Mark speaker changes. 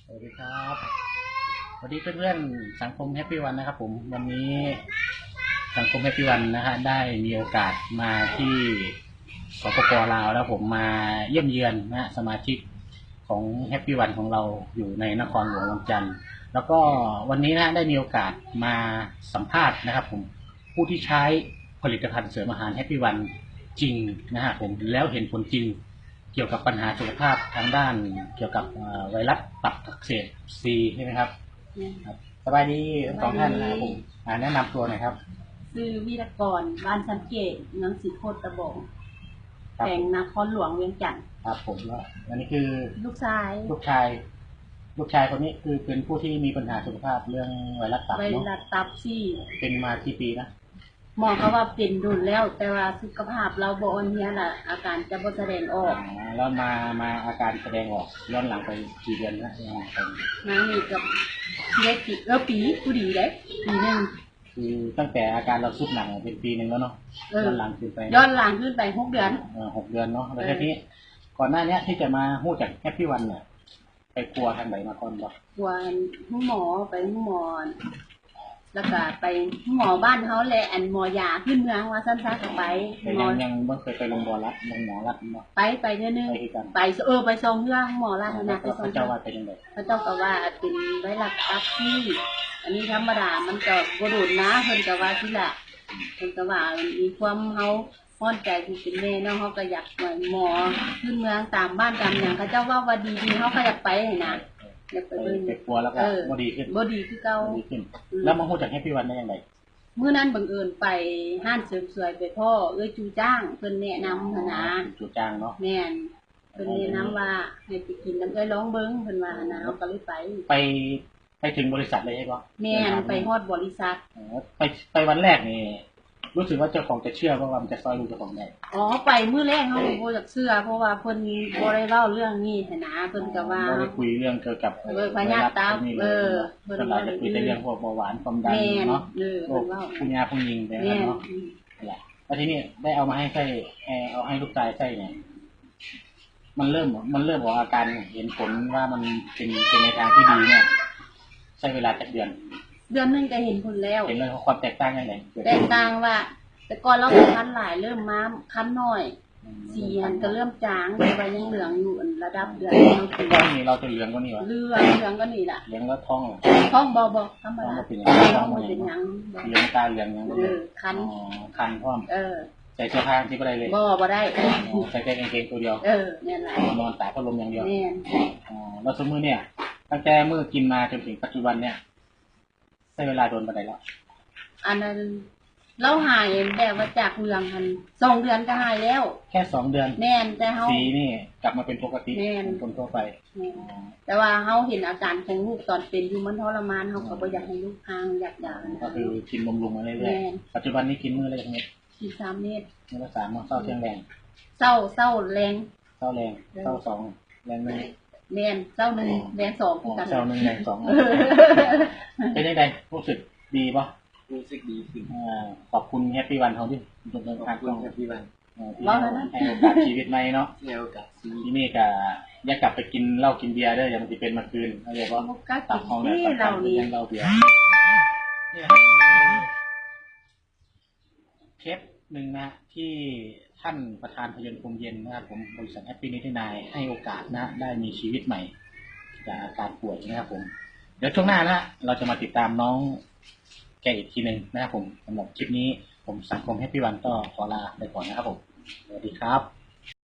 Speaker 1: สวัสดีครับสวัสดีเพื่อนๆสังคมแฮปปี้วันนะครับผมวันนี้สังคมแฮปปี้วันนะฮะได้มีโอกาสมาที่สปป.ลาวแล้วผมมาเยี่ยมเยือนนะฮะสมาชิกของแฮปปี้วันของเราอยู่ในนครหลวงวังจันทร์แล้วก็วันนี้นะได้มีโอกาสมาสัมภาษณ์นะครับผมผู้ที่ใช้ผลิตภัณฑ์เสริมอาหารแฮปปี้วันจริงนะฮะผมแล้วเห็นผลจริงเกี่ยวกับปัญหาสุขภาพทางด้านเกี่ยวกับไวรัสตับอักเสบซีใช่ไหมครับครับสบายดีทั้งสองท่านนะครับผมแนะนำตัวหน่อยครับ
Speaker 2: ชื่อวีรกรบ้านสันเกตเมืองสีโคตรตะบองแข่งนครหลวงเวียงจันทร์
Speaker 1: ครับผมแล้วอันนี้คือ
Speaker 2: ลูกชาย
Speaker 1: คนนี้คือเป็นผู้ที่มีปัญหาสุขภาพเรื่องไวรัสตับ
Speaker 2: ไว
Speaker 1: เนาะ
Speaker 2: รัสตับซี่
Speaker 1: เป็นมากี่ปีนะ
Speaker 2: หมอเขาว่าเป็นดุลแล้วแต่ว่าสุขภาพเราบ่อ่อนเพลียน่ะอาการจะบ่แสดงออก
Speaker 1: แล้วมาอาการแสดงออกย้อนหลังไปกี่เดือนนะยังไงครับ
Speaker 2: มานี่กับเล็กปีผู้ดีเด้ปีนึง
Speaker 1: คือตั้งแต่อาการเราสุดหนักเป็นปีนึงแล้วเนาะย้อนหลังขึ้นไป
Speaker 2: 6 เดือน
Speaker 1: 6 เดือนเนาะแล้วทีนี้ก่อนหน้านี้ที่จะมาฮู้จากแฮปปี้วันเนี่ยไปกลัวทางไหนมาก่อนบ่
Speaker 2: กลัวหมอไปหมอแล้วก็ไปหมอบ้านเขาแหละอันหมอยาขึ้นเมืองว่าสั้นๆก็ไป
Speaker 1: หมอยังไม่เคยไปโรงพยาบาลรัฐหมอรัฐเนาะ
Speaker 2: ไปเรื่อยๆไปไปส่งเรื่องหมอรัฐนะไปส่ง
Speaker 1: เจ้าว่าเป็นยังไง
Speaker 2: พระเจ้าก็ว่าเป็นไวรัสตับซี่อันนี้ธรรมดามันก็บ่โดนนะเพิ่นก็ว่าที่ละเพิ่นก็ว่ามีความเฮาฮ้อนใจที่เป็นแม่เนาะเฮาก็อยากหมอขึ้นเมืองตามบ้านตามหยังเขาเจ้าว่าดีเฮาก็อยากไปให้นะอยากไปเบิ่ง
Speaker 1: ไปกลัวแล้วก็บ่ดีขึ้น
Speaker 2: คือเก่า
Speaker 1: แล้วมาฮู้จักแฮปปี้วันได้ยังไง
Speaker 2: มื้อนั้นบังเอิญไปห้านเสริมสวยไปพ่อจูจ้างเพิ่นแนะนำหั่นนะ
Speaker 1: จูจ้างเนาะ
Speaker 2: แม่นเพิ่นแนะนำว่าให้ไปกินน้ำลองเบิ่งเพิ่นว่านะเฮาก็เลย
Speaker 1: ไปถึงบริษัทเลยใช่ปะ
Speaker 2: แม่นไปฮอดบริษัท
Speaker 1: ไปวันแรกนี่รู้สึกว่าเจ้าของจะเชื่อว่ามันจะซอยลูกเจ้าของได้
Speaker 2: ไปมื้อแรกเฮาบ่อยากเชื่อเพราะว่าเพิ่นบ่ได้เว้าเรื่องนี้หั่นนะเพิ่นก็ว่า
Speaker 1: บ่ได้คุยเรื่องเกี่ยวกับ
Speaker 2: พยาธิตับ
Speaker 1: เพิ่นจะคุยแต่เรื่องพวกเบาหวานความดันเนาะโรคผู้ยาผู้ยิงแต่เนาะนั่นแหละแล้วทีนี้ได้เอามาให้ใส่เอาให้ลูกชายใส่เนี่ยมันเริ่มออกอาการเห็นผลว่ามันเป็นในทางที่ดีเนี่ยใช้เวลาจากเดือน
Speaker 2: นึงก็เห็นผลแล้ว
Speaker 1: เห็นเลยความแตกต่างยังไง
Speaker 2: แตกต่างว่าแต่ก่อนเราก็คันหลายเริ่มมาคันน้อยสีมันก็เริ่มจางแต่ว่ายังเหลืองอยู่ระดับเดือน
Speaker 1: เราคือว่านี่เราจะเหลืองกว่านี้วะ
Speaker 2: เหลืองก็นี่ล่ะ
Speaker 1: เหลืองแล้วท้อง
Speaker 2: บ่ธรรมดาท้องบ่เป็นหยัง
Speaker 1: เหลืองตาเหลืองยังคันพร้อมใส่เสื้อผ้าที่บ่ได้เลย
Speaker 2: บ่ได้
Speaker 1: ใส่แค่กางเกงตัวเดียว
Speaker 2: เนี่ยล่ะ
Speaker 1: นอนตากพัดลมอย่างเดียวแล้วสมมุติเนี่ยตั้งแต่มื้อกินมาจนถึงปัจจุบันเนี่ยใช้เวลาโดนปานใดแล้ว
Speaker 2: อันนั้นเราหายแบบว่าจากเหลืองหัน2 เดือนก็หายแล้ว
Speaker 1: แค่2 เดือน
Speaker 2: แม่นแต่เฮา
Speaker 1: สีนี่กลับมาเป็นปกติคนทั่วไป
Speaker 2: แต่ว่าเฮาเห็นอาการของลูกตอนเป็นอยู่มันทรมานเฮาก็บ่อยากให้ลูกห่างอยาก
Speaker 1: ก็คือกินบำรุงมาเรื่อยๆปัจจุบันนี้กินมื้อละจักเม็ด
Speaker 2: กิน3 เม็ด
Speaker 1: มื้อละ3มื้อเช้าเที่ยงแรง
Speaker 2: เช้าแรง
Speaker 1: เช้า2แรง1
Speaker 2: แม่นเช้า1แรง2คือกัน
Speaker 1: เช้า1แรง2เป็นจังได๋รู้สึกดีบ่
Speaker 3: รู้สึกดีขึ้น
Speaker 1: ขอบคุณแฮปปี้วันเขาที่
Speaker 3: ขอบคุณแฮปปี้วัน
Speaker 1: ให้โอกาสชีวิตใหม่เนาะ
Speaker 3: ให้โอกาส
Speaker 1: ที่นี่ก็อย่ากลับไปกินเหล้ากินเบียร์เด้ออย่ามันสิเป็นมาคืนเข้าใจบ่ตับของเนี่ยตับยังเหล้าเบียร์นี่ครับเคสนึงนะที่ท่านประธานพยนต์คงเย็นนะครับผมบริษัทแฮปปี้นิตินายให้โอกาสนะได้มีชีวิตใหม่จากอาการป่วยนะครับผมเดี๋ยวช่วงหน้านะเราจะมาติดตามน้องแกอีกทีหนึ่งนะครับผมสำหรับคลิปนี้ผมสังคมแฮปปี้วันก็ขอลาไปก่อนนะครับผมสวัสดีครับ